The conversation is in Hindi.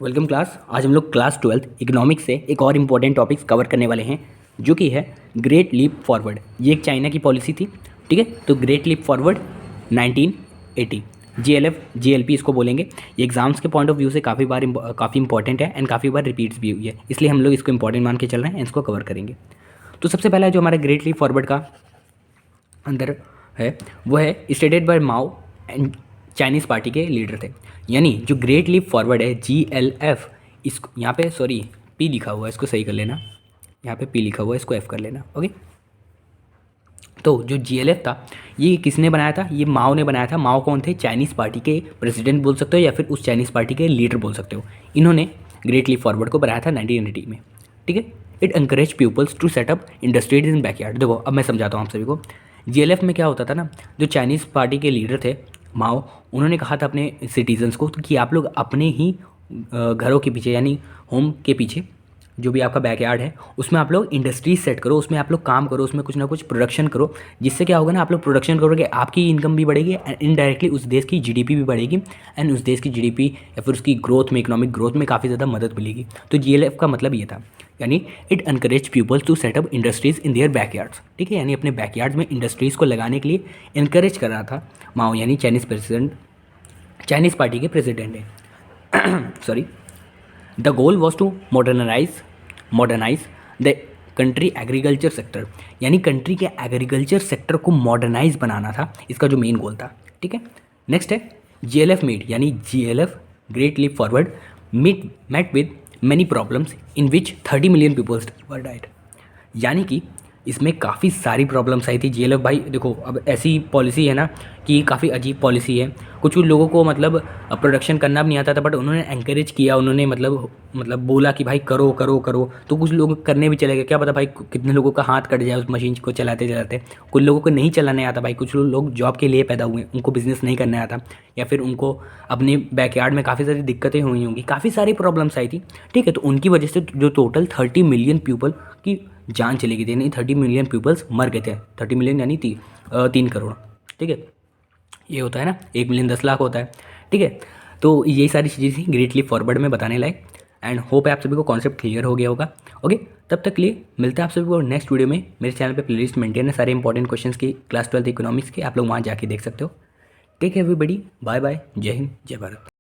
Welcome class. आज हम लोग क्लास 12 इकोनॉमिक्स से एक और इम्पॉर्टेंट टॉपिक्स कवर करने वाले हैं जो कि है ग्रेट लीप फॉरवर्ड। ये एक चाइना की पॉलिसी थी, ठीक है। तो ग्रेट लीप फॉरवर्ड 1980 GLP इसको बोलेंगे। ये एग्जाम्स के पॉइंट ऑफ व्यू से काफ़ी इंपॉर्टेंट है एंड काफ़ी बार रिपीट्स भी हुई है, इसलिए हम लोग इसको इंपॉर्टेंट मान के चल रहे हैं, इसको कवर करेंगे। तो सबसे पहला जो हमारा ग्रेट लीप फॉरवर्ड का अंदर है वो है stated by Mao and Chinese party के लीडर थे। यानी जो ग्रेट लीप फॉरवर्ड है GLF, इसको यहाँ पे सॉरी P लिखा हुआ है, इसको सही कर लेना। यहाँ पे P लिखा हुआ है, इसको F कर लेना, ओके। तो जो GLF था ये किसने बनाया था? ये माओ ने बनाया था। माओ कौन थे? चाइनीज़ पार्टी के प्रेसिडेंट बोल सकते हो या फिर उस चाइनीज़ पार्टी के लीडर बोल सकते हो। इन्होंने ग्रेट लीप फॉरवर्ड को बनाया था 1980 में, ठीक है। It encourage peoples to set up industries in backyard. देखो अब मैं समझाता हूँ आप सभी को। GLF में क्या होता था ना, जो चाइनीज़ पार्टी के लीडर थे माओ, उन्होंने कहा था अपने सिटीजन्स को कि आप लोग अपने ही घरों के पीछे यानी होम के पीछे जो भी आपका बैकयार्ड है उसमें आप लोग इंडस्ट्रीज सेट करो, उसमें आप लोग काम करो, उसमें कुछ ना कुछ प्रोडक्शन करो। जिससे क्या होगा ना, आप लोग प्रोडक्शन करोगे, आपकी इनकम भी बढ़ेगी एंड इनडायरेक्टली उस देश की GDP भी बढ़ेगी एंड उस देश की GDP या फिर उसकी ग्रोथ में, इकोनॉमिक ग्रोथ में काफ़ी ज़्यादा मदद मिलेगी। तो GLF का मतलब ये था, यानी it encourage peoples to set up industries in their backyards, ठीक है। यानी अपने बैकयार्ड में इंडस्ट्रीज़ को लगाने के लिए इनकरेज कर रहा था माओ, यानी चाइनीज़ पार्टी के प्रेसिडेंट है sorry. The goal was to modernise the country agriculture sector, यानी कंट्री के एग्रीकल्चर सेक्टर को मॉडर्नाइज बनाना था इसका जो मेन गोल था, ठीक है। नेक्स्ट है GLF मीट, यानी GLF great leap forward met with many problems in which 30 million peoples were died. यानी कि इसमें काफ़ी सारी प्रॉब्लम्स आई थी। GLF भाई देखो, अब ऐसी पॉलिसी है ना कि काफ़ी अजीब पॉलिसी है। कुछ लोगों को मतलब प्रोडक्शन करना भी नहीं आता था, बट उन्होंने एंकरेज किया, उन्होंने मतलब बोला कि भाई करो करो करो, तो कुछ लोग करने भी चले गए। क्या पता भाई कितने लोगों का हाथ कट जाए उस मशीन को चलाते चलाते। कुछ लोगों को नहीं चलाने आता भाई, कुछ लोग जॉब के लिए पैदा हुए, उनको बिज़नेस नहीं करना आता, या फिर उनको अपने बैकयार्ड में काफ़ी सारी दिक्कतें हुई होंगी, काफ़ी सारी प्रॉब्लम्स आई थी, ठीक है। तो उनकी वजह से जो टोटल 30 मिलियन पीपल की जान चली गई थी, यानी 30 मिलियन पीपल्स मर गए थे। 30 मिलियन यानी 3 करोड़, ठीक है। ये होता है ना, 1 मिलियन 10 लाख होता है, ठीक है। तो यही सारी चीज़ें थी ग्रेट लीप फॉरवर्ड में बताने लायक। एंड होप है आप सभी को कॉन्सेप्ट क्लियर हो गया होगा, ओके। तब तक के लिए मिलते हैं आप सभी को नेक्स्ट वीडियो में। मेरे चैनल पे प्लेलिस्ट मेंटेन है सारे इंपॉर्टेंट क्वेश्चंस की, क्लास 12 इकोनॉमिक्स के, आप लोग वहाँ जाके देख सकते हो। Take care everybody, bye bye, जय हिंद, जय भारत।